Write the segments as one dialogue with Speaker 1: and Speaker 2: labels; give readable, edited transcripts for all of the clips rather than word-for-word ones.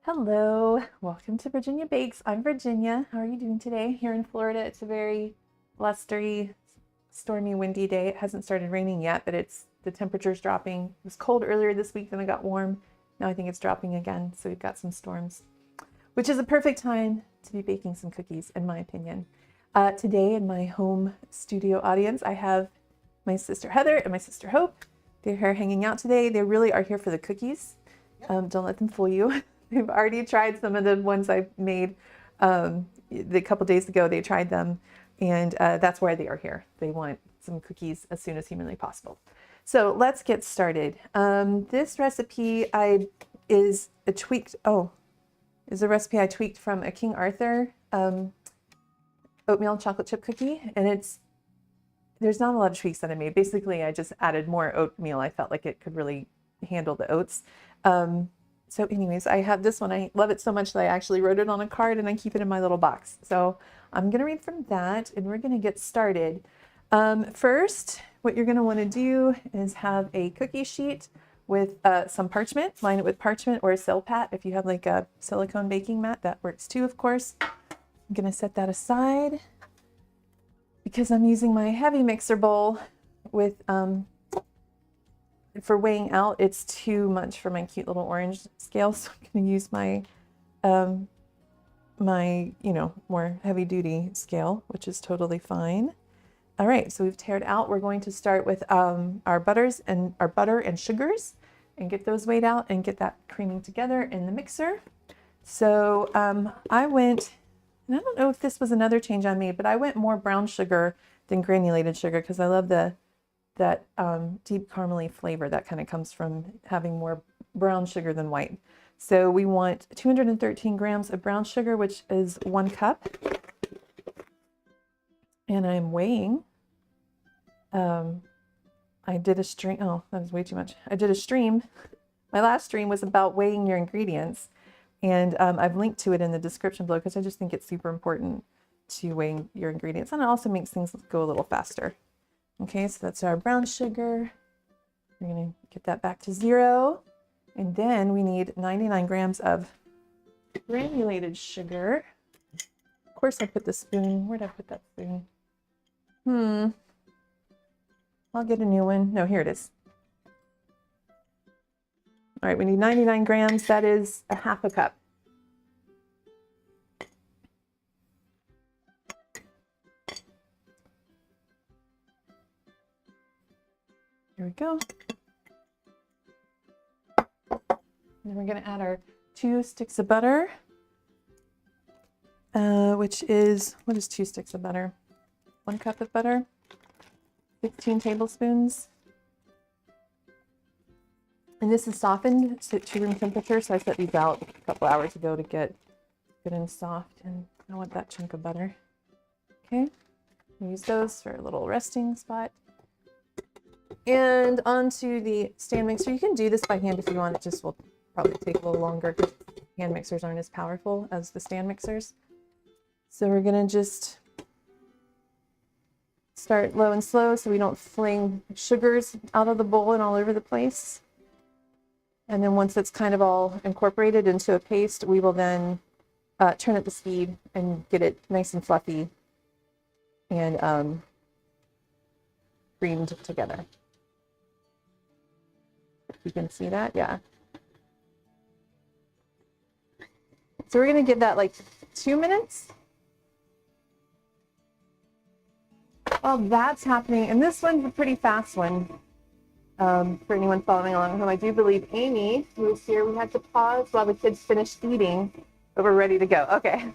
Speaker 1: Hello, welcome to Virginia Bakes. I'm Virginia. How are you doing today? Here in Florida, it's a very blustery, stormy, windy day. It hasn't started raining yet, but the temperature's dropping. It was cold earlier this week, then it got warm. Now I think it's dropping again, so we've got some storms, which is a perfect time to be baking some cookies, in my opinion. Today in my home studio audience, I have my sister Heather and my sister Hope. They're here hanging out today. They really are here for the cookies. Don't let them fool you. They've already tried some of the ones I made the couple days ago. They tried them, and that's why they are here. They want some cookies as soon as humanly possible. So let's get started. This recipe is a recipe I tweaked from a King Arthur oatmeal chocolate chip cookie, and there's not a lot of tweaks that I made. Basically, I just added more oatmeal. I felt like it could really handle the oats. So anyways, I have this one. I love it so much that I actually wrote it on a card and I keep it in my little box. So I'm going to read from that and we're going to get started. First, what you're going to want to do is have a cookie sheet with some parchment. Line it with parchment or a Silpat. If you have like a silicone baking mat, that works too, of course. I'm going to set that aside because I'm using my heavy mixer bowl with for weighing out. It's too much for my cute little orange scale, so I'm going to use my more heavy duty scale, which is totally fine. All right, so we've tared out. We're going to start with our butter and sugars and get those weighed out and get that creaming together in the mixer. So I went, and I don't know if this was another change I made, but I went more brown sugar than granulated sugar because I love that deep caramely flavor that kind of comes from having more brown sugar than white. So we want 213 grams of brown sugar, which is 1 cup. And I'm weighing, I did a stream, oh, that was way too much. I did a stream. My last stream was about weighing your ingredients. And I've linked to it in the description below because I just think it's super important to weigh your ingredients. And it also makes things go a little faster. Okay, so that's our brown sugar. We're going to get that back to 0. And then we need 99 grams of granulated sugar. Of course, I put the spoon. Where'd I put that spoon? I'll get a new one. No, here it is. All right, we need 99 grams. That is a half a cup. Here we go. Then we're going to add our 2 sticks of butter, which is, what is 2 sticks of butter? 1 cup of butter, 16 tablespoons. And this is softened to room temperature, so I set these out a couple hours ago to get good and soft, and I want that chunk of butter. Okay, use those for a little resting spot. And onto the stand mixer. You can do this by hand if you want. It just will probably take a little longer because hand mixers aren't as powerful as the stand mixers. So we're gonna just start low and slow so we don't fling sugars out of the bowl and all over the place. And then once it's kind of all incorporated into a paste, we will then turn up the speed and get it nice and fluffy and creamed together. You can see that, yeah. So we're gonna give that like 2 minutes. While that's happening, and this one's a pretty fast one for anyone following along at home. I do believe Amy, who is here, we had to pause while the kids finished feeding, but we're ready to go. Okay.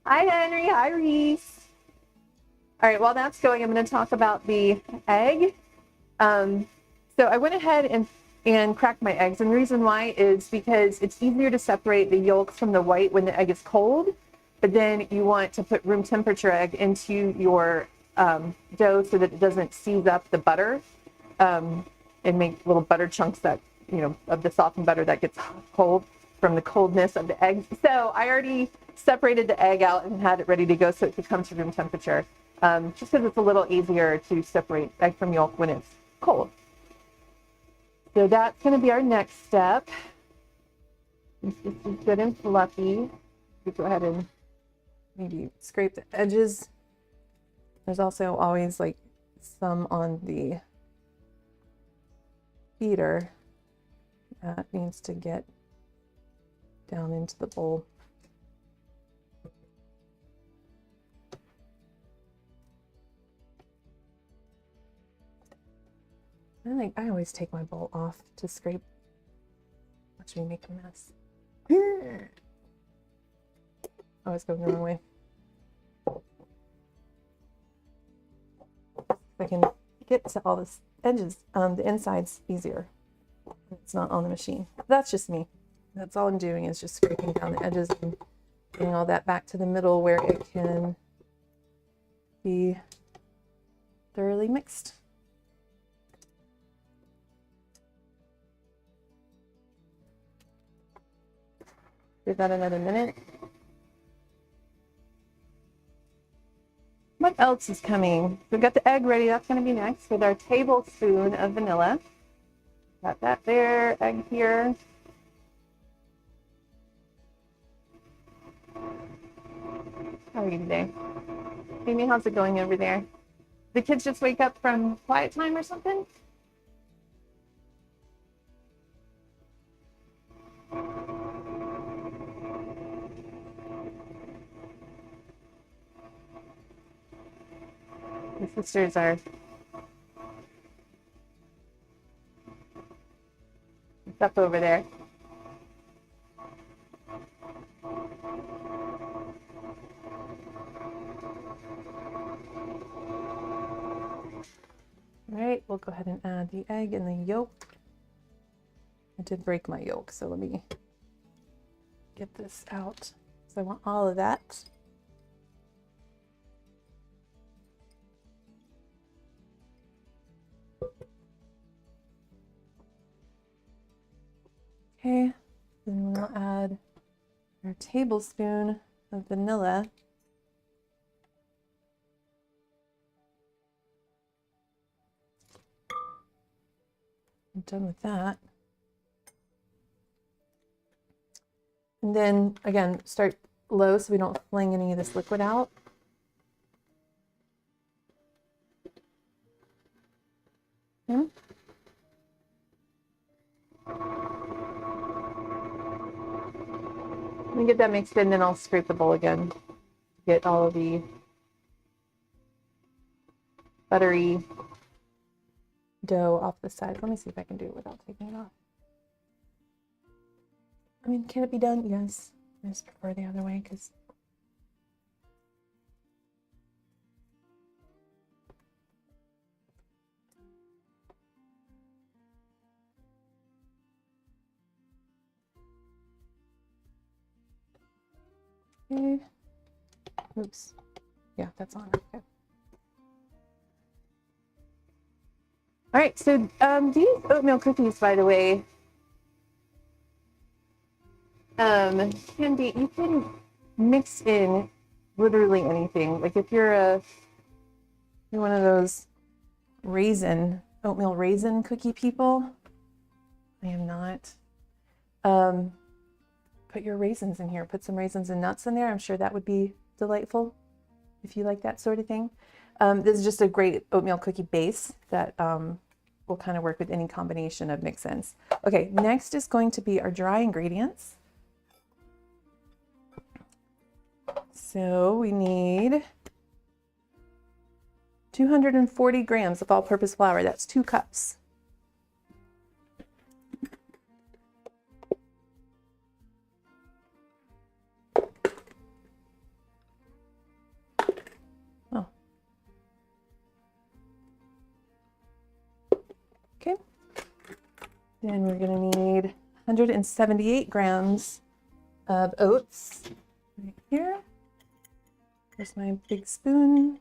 Speaker 1: Hi, Henry. Hi, Reese. All right, while that's going, I'm going to talk about the egg. So I went ahead and cracked my eggs, and the reason why is because it's easier to separate the yolks from the white when the egg is cold, but then you want to put room temperature egg into your dough so that it doesn't seize up the butter and make little butter chunks that, of the softened butter that gets cold from the coldness of the eggs. So I already separated the egg out and had it ready to go so it could come to room temperature, just because it's a little easier to separate egg from yolk when it's cold. So that's going to be our next step. This is good and fluffy. We go ahead and maybe scrape the edges. There's also always like some on the beater that needs to get down into the bowl. I always take my bowl off to scrape. Watch me make a mess. Oh, it's going the wrong way. I can get to all the edges, the insides easier. It's not on the machine. That's just me. That's all I'm doing is just scraping down the edges and getting all that back to the middle where it can be thoroughly mixed. Give that another minute. What else is coming? We've got the egg ready. That's going to be next with our tablespoon of vanilla. Got that there, egg here. How are you today? Amy, how's it going over there? The kids just wake up from quiet time or something? The sisters are up over there. All right, we'll go ahead and add the egg and the yolk. I did break my yolk, so let me get this out. So I want all of that. Okay, then we'll add our tablespoon of vanilla. I'm done with that. And then again, start low so we don't fling any of this liquid out. Okay. Let me get that mixed in, then I'll scrape the bowl again to get all of the buttery dough off the side. Let me see if I can do it without taking it off. I mean, can it be done? Yes. I just prefer the other way because okay. Oops. Yeah, that's on. Okay. All right, so these oatmeal cookies, by the way, you can mix in literally anything. Like if you're one of those oatmeal raisin cookie people, I am not. Put your raisins in here. Put some raisins and nuts in there. I'm sure that would be delightful if you like that sort of thing. This is just a great oatmeal cookie base that will kind of work with any combination of mix-ins. Okay, next is going to be our dry ingredients. So we need 240 grams of all-purpose flour. That's 2 cups. Oh. Okay. Then we're going to need 178 grams of oats right here. Here's my big spoon.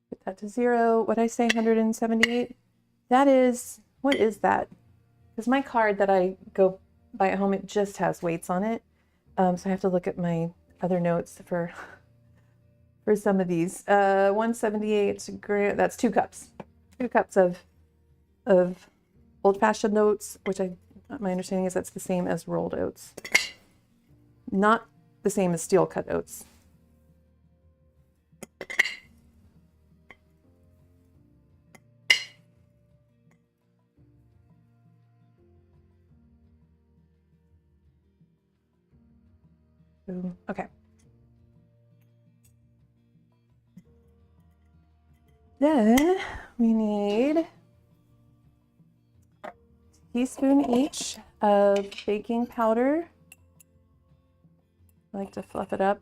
Speaker 1: Put that to 0. What did I say, 178? That is, what is that? Because my card that I go buy at home, it just has weights on it. So I have to look at my other notes for some of these. 178 grams, that's 2 cups. 2 cups of old-fashioned oats, which my understanding is that's the same as rolled oats. Not the same as steel cut oats. Boom. Okay. Then we need a teaspoon each of baking powder. I like to fluff it up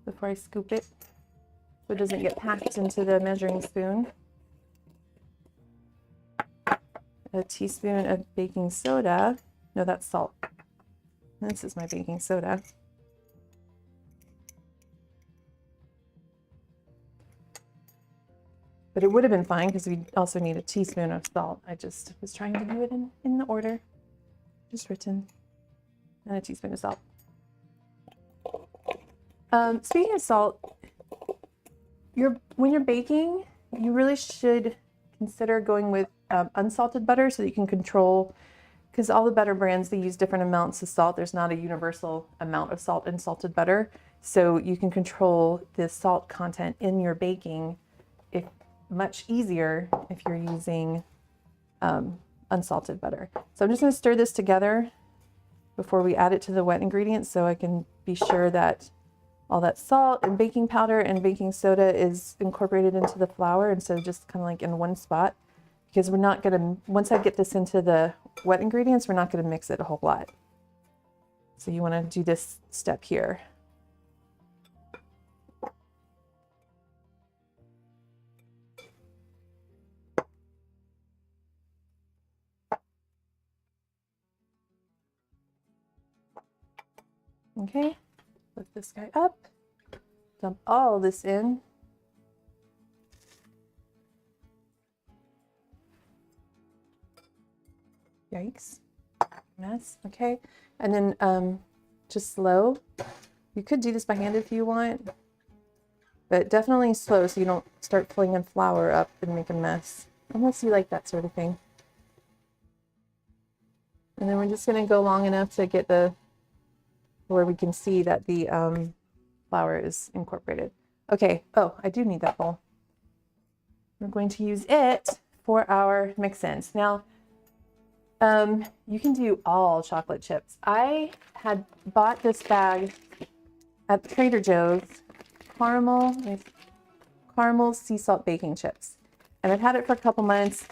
Speaker 1: before I scoop it so it doesn't get packed into the measuring spoon. A teaspoon of baking soda. No, that's salt. This is my baking soda. But it would have been fine because we also need a teaspoon of salt. I just was trying to do it in the order. just written, and a teaspoon of salt. Speaking of salt, when you're baking, you really should consider going with unsalted butter so that you can control, because all the butter brands, they use different amounts of salt. There's not a universal amount of salt in salted butter. So you can control the salt content in your baking much easier if you're using unsalted butter. So I'm just going to stir this together before we add it to the wet ingredients so I can be sure that all that salt and baking powder and baking soda is incorporated into the flour instead of just kind of like in one spot. Because we're not going to, once I get this into the wet ingredients, we're not going to mix it a whole lot. So you want to do this step here. Okay, lift this guy up, dump all this in. Yikes, mess, okay. And then just slow. You could do this by hand if you want, but definitely slow so you don't start flinging flour up and make a mess, unless you like that sort of thing. And then we're just gonna go long enough to get where we can see that the flour is incorporated. Okay, oh, I do need that bowl. We're going to use it for our mix-ins. Now, you can do all chocolate chips. I had bought this bag at Trader Joe's, caramel sea salt baking chips. And I've had it for a couple months,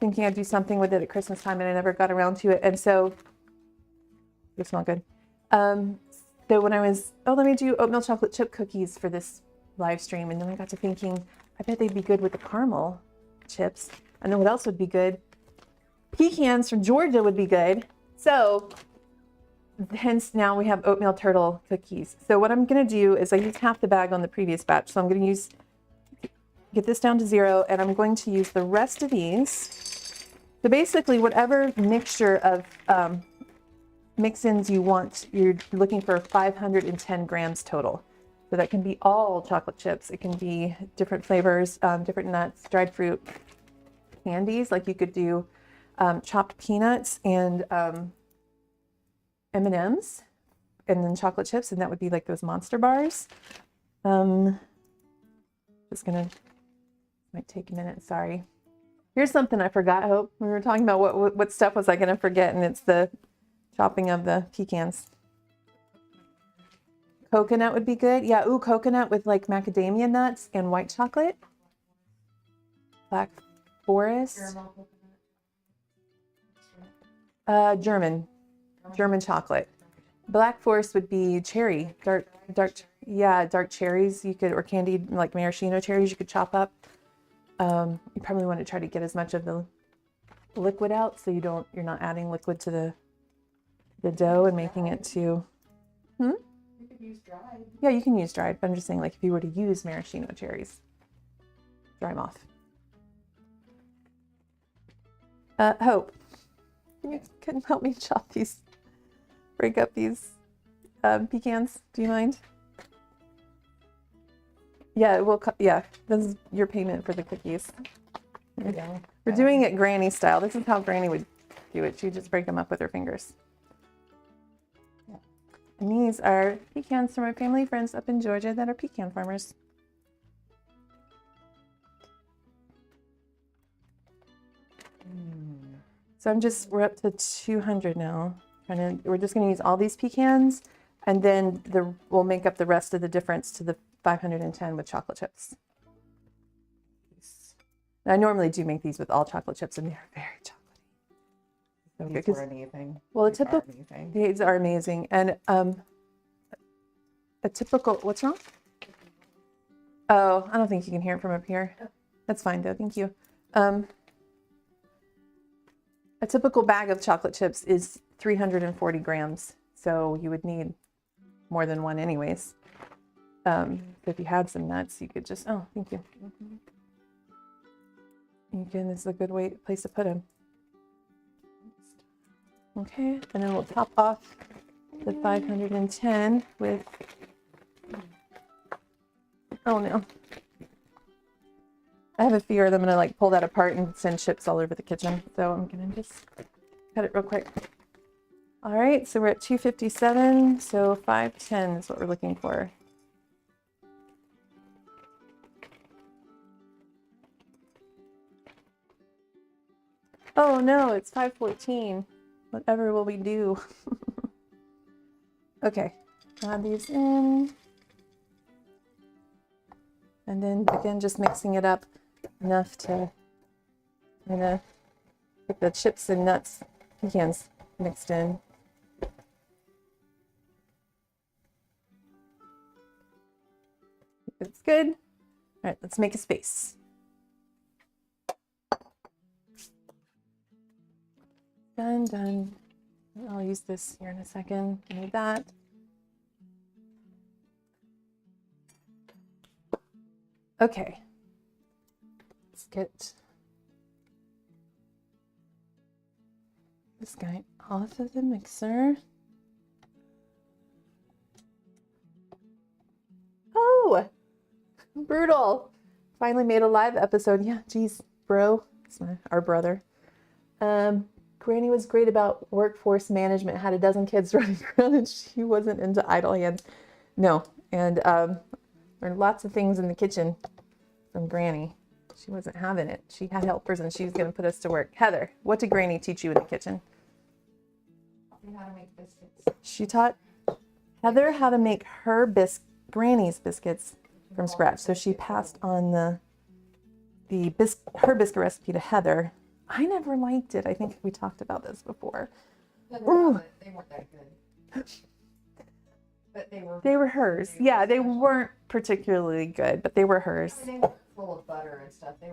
Speaker 1: thinking I'd do something with it at Christmas time, and I never got around to it. And so, it's not good. So when I was, let me do oatmeal chocolate chip cookies for this live stream. And then I got to thinking, I bet they'd be good with the caramel chips. And then what else would be good? Pecans from Georgia would be good. So hence now we have oatmeal turtle cookies. So what I'm going to do is I used half the bag on the previous batch. So I'm going to get this down to 0, and I'm going to use the rest of these. So basically whatever mixture of mix-ins you want, you're looking for 510 grams total. So that can be all chocolate chips. It can be different flavors, different nuts, dried fruit, candies. Like you could do chopped peanuts and M&Ms, and then chocolate chips, and that would be like those Monster bars. Just gonna, might take a minute, sorry. Here's something I forgot, Hope. We were talking about what stuff was I gonna forget, and it's the chopping of the pecans. Coconut would be good. Yeah, ooh, coconut with like macadamia nuts and white chocolate. Black Forest. German chocolate. Black Forest would be cherry, dark cherries. You could, or candied like maraschino cherries, you could chop up. You probably want to try to get as much of the liquid out so you're not adding liquid to the dough and making it too. You could use dried. Yeah, you can use dried, but I'm just saying, like, if you were to use maraschino cherries, dry them off. Hope, can you help me break up these pecans? Do you mind? Yeah, this is your payment for the cookies. Yeah. We're doing it Granny style. This is how Granny would do it. She'd just break them up with her fingers. Yeah. And these are pecans from my family friends up in Georgia that are pecan farmers. So we're up to 200 now. We're just going to use all these pecans, and then we'll make up the rest of the difference to the 510 with chocolate chips. Now, I normally do make these with all chocolate chips, and they're very chocolatey. So
Speaker 2: these are amazing.
Speaker 1: Well, these are amazing. And a typical, what's wrong? Oh, I don't think you can hear it from up here. That's fine though, thank you. A typical bag of chocolate chips is 340 grams. So you would need more than one anyways. If you had some nuts, you could just, oh, thank you. Again, this is a good place to put them. Okay, and then we'll top off the 510 with, oh no. I have a fear that I'm gonna like pull that apart and send chips all over the kitchen. So I'm gonna just cut it real quick. All right, so we're at 257, so 510 is what we're looking for. Oh no, it's 514. Whatever will we do? Okay, add these in. And then again, just mixing it up enough to kind of get the chips and nuts, pecans mixed in. It's good. All right, let's make a space. Done. I'll use this here in a second. Need that. Okay. Let's get this guy off of the mixer. Oh, brutal. Finally made a live episode. Yeah, geez, bro. It's our brother. Granny was great about workforce management, had a dozen kids running around and she wasn't into idle hands. No, and learned lots of things in the kitchen from Granny. She wasn't having it. She had helpers and she was going to put us to work. Heather, what did Granny teach you in the kitchen?
Speaker 2: How to make biscuits.
Speaker 1: She taught Heather how to make her Granny's biscuits from scratch. So she passed on her biscuit recipe to Heather. I never liked it. I think we talked about this before.
Speaker 2: They weren't that good. But
Speaker 1: they were hers. Yeah, they weren't particularly good, but they were hers.
Speaker 2: They were full of butter and stuff. They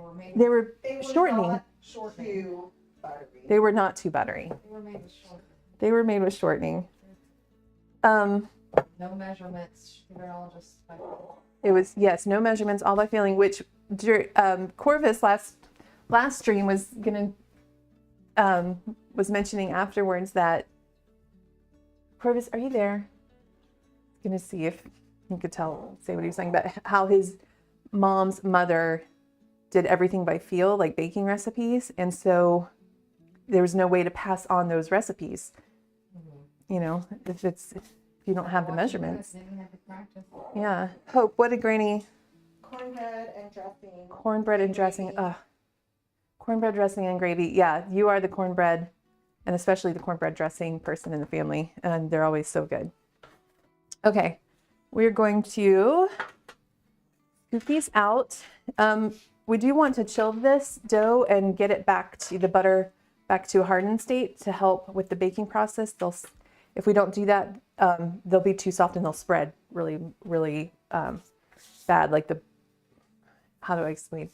Speaker 2: were
Speaker 1: shortening.
Speaker 2: Too buttery.
Speaker 1: They were not too buttery.
Speaker 2: They were made with shortening.
Speaker 1: They were made with shortening.
Speaker 2: No measurements. They were all just by
Speaker 1: it was, yes, no measurements, all by feeling, which Corvus last stream was mentioning afterwards that Corvus, are you there? Gonna see if you could say what he was saying about how his mom's mother did everything by feel, like baking recipes, and so there was no way to pass on those recipes. Mm-hmm. You know, if you don't have the measurements. Yeah. Hope, what did Granny?
Speaker 2: Cornbread and dressing.
Speaker 1: Cornbread and dressing. Cornbread dressing and gravy. Yeah, you are the cornbread, and especially the cornbread dressing person in the family, and they're always so good. Okay, we're going to scoop these out. We do want to chill this dough and get it back to the butter, back to a hardened state to help with the baking process. If we don't do that, they'll be too soft and they'll spread really, really bad. Like how do I explain?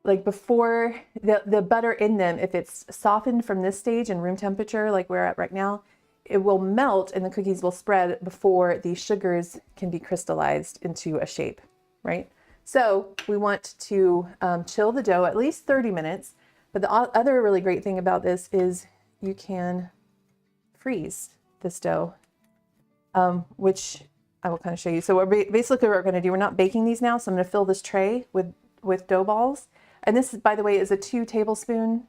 Speaker 1: Like before the butter in them, if it's softened from this stage and room temperature, like we're at right now, it will melt and the cookies will spread before the sugars can be crystallized into a shape, right? So we want to chill the dough at least 30 minutes. But the other really great thing about this is you can freeze this dough, which I will kind of show you. So basically what we're going to do, we're not baking these now. So I'm going to fill this tray with dough balls. And this, by the way, is a 2 tablespoon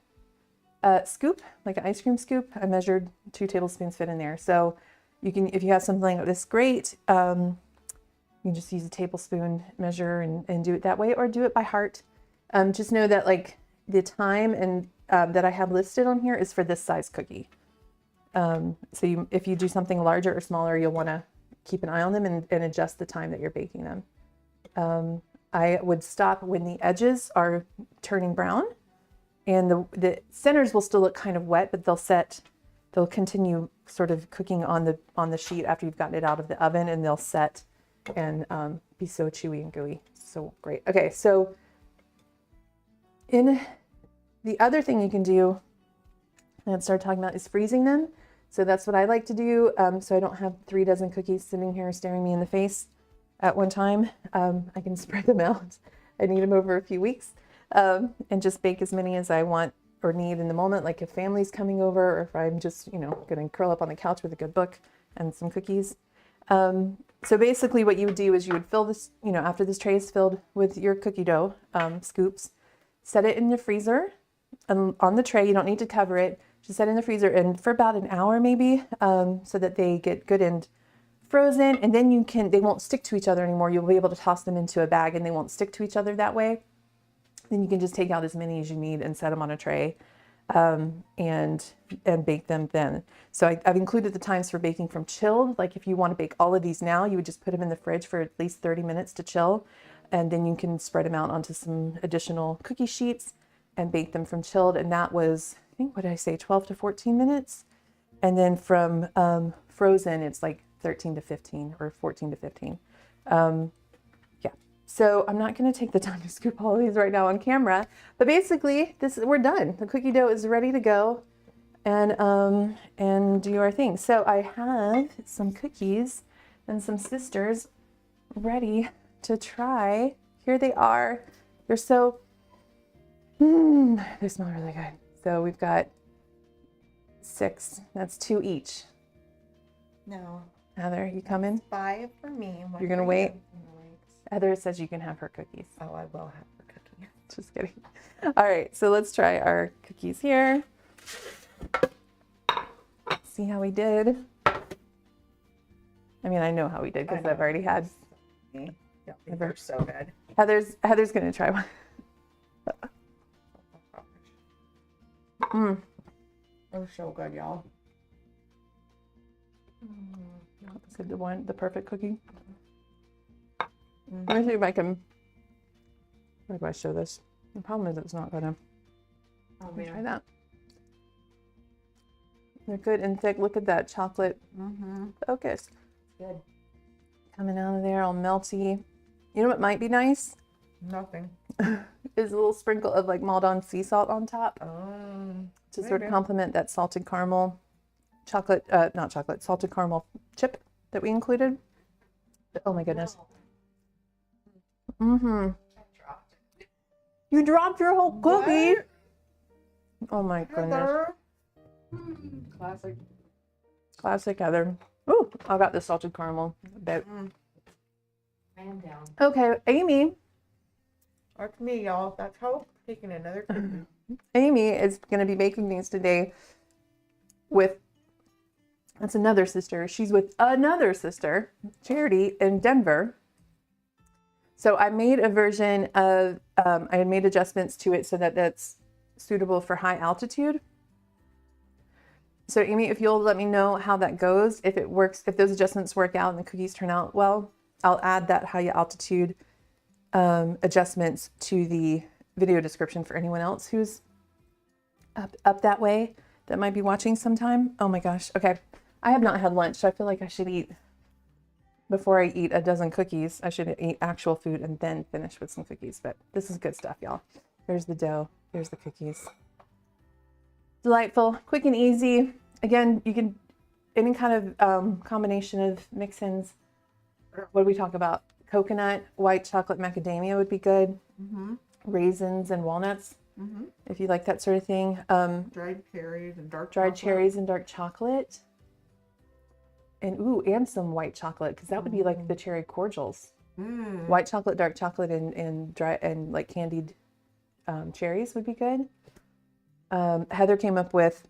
Speaker 1: scoop, like an ice cream scoop. I measured 2 tablespoons fit in there. So you can, if you have something like this, great. You can just use a tablespoon measure and do it that way, or do it by heart. Just know that like the time and that I have listed on here is for this size cookie. So if you do something larger or smaller, you'll want to keep an eye on them and adjust the time that you're baking them. I would stop when the edges are turning brown, and the centers will still look kind of wet, but they'll continue sort of cooking on the sheet after you've gotten it out of the oven, and they'll set and be so chewy and gooey. So great. Okay, so in the other thing you can do, and start talking about, is freezing them. So that's what I like to do. So I don't have 3 dozen cookies sitting here staring me in the face at one time. I can spread them out. I need them over a few weeks and just bake as many as I want or need in the moment, like if family's coming over or if I'm just, you know, going to curl up on the couch with a good book and some cookies. So basically what you would do is you would fill this, you know, after this tray is filled with your cookie dough scoops, set it in the freezer on the tray. You don't need to cover it. Just set it in the freezer and for about an hour maybe, so that they get good and frozen. And then they won't stick to each other anymore. You'll be able to toss them into a bag and they won't stick to each other that way. Then you can just take out as many as you need and set them on a tray, and bake them then. So I've included the times for baking from chilled. Like if you want to bake all of these now, you would just put them in the fridge for at least 30 minutes to chill. And then you can spread them out onto some additional cookie sheets and bake them from chilled. And that was, I think, what did I say, 12 to 14 minutes? And then from frozen, it's like 13 to 15 or 14 to 15. Yeah. So I'm not going to take the time to scoop all of these right now on camera, but basically we're done. The cookie dough is ready to go and do our thing. So I have some cookies and some sisters ready to try. Here they are. They're so, they smell really good. So we've got 6. That's 2 each.
Speaker 2: No.
Speaker 1: Heather, you coming?
Speaker 2: 5 for me.
Speaker 1: You're gonna wait? Heather says you can have her cookies.
Speaker 2: Oh, I will have her cookie.
Speaker 1: Just kidding. All right, so let's try our cookies here. See how we did. I mean, I know how we did because I've already had.
Speaker 2: Yeah, they're so good.
Speaker 1: Heather's gonna try one.
Speaker 2: They're so good, y'all.
Speaker 1: Good, the perfect cookie. Let me see if I can. Where do I show this? The problem is it's not gonna.
Speaker 2: Oh
Speaker 1: Let me try
Speaker 2: man.
Speaker 1: that. They're good and thick. Look at that chocolate focus
Speaker 2: Good.
Speaker 1: coming out of there, all melty. You know what might be nice?
Speaker 2: Nothing.
Speaker 1: Is a little sprinkle of like Maldon sea salt on top to sort of
Speaker 2: maybe.
Speaker 1: complement that salted caramel chocolate, not chocolate, salted caramel chip that we included. Oh my goodness. You dropped your whole cookie.
Speaker 2: What?
Speaker 1: Oh my goodness.
Speaker 2: Heather. Classic.
Speaker 1: Classic Heather. Ooh, I got the salted caramel bit.
Speaker 2: Man down.
Speaker 1: Okay, Amy.
Speaker 2: That's me, y'all. That's Hope taking another cookie.
Speaker 1: Amy is going to be making these today with, that's another sister. She's with another sister, Charity, in Denver. So I made a version of, I had made adjustments to it so that that's suitable for high altitude. So Amy, if you'll let me know how that goes, if it works, if those adjustments work out and the cookies turn out well, I'll add that high altitude adjustments to the video description for anyone else who's up that way that might be watching sometime. Oh my gosh. Okay. I have not had lunch, so I feel like I should eat, before I eat a dozen cookies, I should eat actual food and then finish with some cookies. But this is good stuff, y'all. There's the dough. Here's the cookies. Delightful, quick and easy. Again, you can, any kind of combination of mix-ins. What do we talk about? Coconut, white chocolate macadamia would be good. Raisins and walnuts, if you like that sort of thing.
Speaker 2: Dried cherries and dark
Speaker 1: Dried
Speaker 2: chocolate.
Speaker 1: cherries and dark chocolate. And ooh, and some white chocolate, because that would be like the cherry cordials. White chocolate, dark chocolate, and dry and like candied cherries would be good. Heather came up with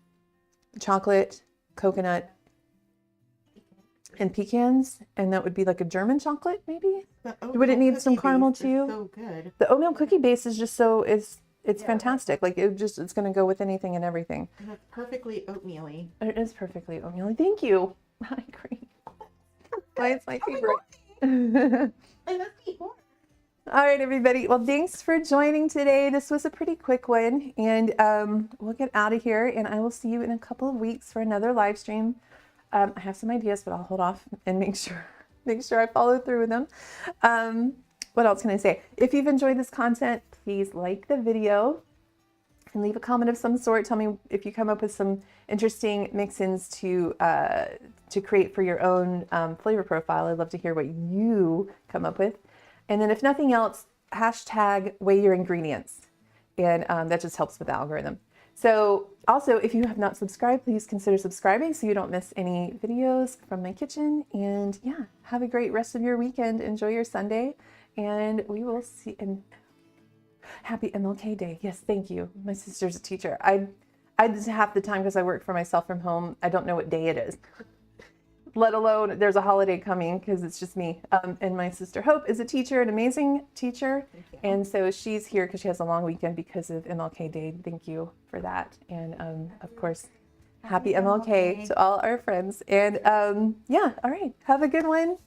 Speaker 1: chocolate, coconut, and pecans, and that would be like a German chocolate, maybe. Would it need some caramel too?
Speaker 2: So good.
Speaker 1: The oatmeal cookie base is just so it's fantastic. Like it's going to go with anything and everything.
Speaker 2: And it's perfectly oatmeal-y.
Speaker 1: It is perfectly oatmeal. Thank you. I agree. It's my favorite. All right, everybody. Well, thanks for joining today. This was a pretty quick one, and we'll get out of here, and I will see you in a couple of weeks for another live stream. I have some ideas, but I'll hold off and make sure I follow through with them. What else can I say? If you've enjoyed this content, please like the video and leave a comment of some sort. Tell me if you come up with some interesting mix-ins to create for your own flavor profile. I'd love to hear what you come up with. And then if nothing else, hashtag weigh your ingredients. And that just helps with the algorithm. So also, if you have not subscribed, please consider subscribing so you don't miss any videos from my kitchen. And yeah, have a great rest of your weekend. Enjoy your Sunday, and we will see. And happy MLK Day. Yes, thank you. My sister's a teacher. I just half the time, because I work for myself from home, I don't know what day it is, let alone there's a holiday coming, because it's just me. And my sister Hope is a teacher, an amazing teacher. And so she's here because she has a long weekend because of MLK Day. Thank you for that. And of course, happy MLK to all our friends. And yeah, all right. Have a good one.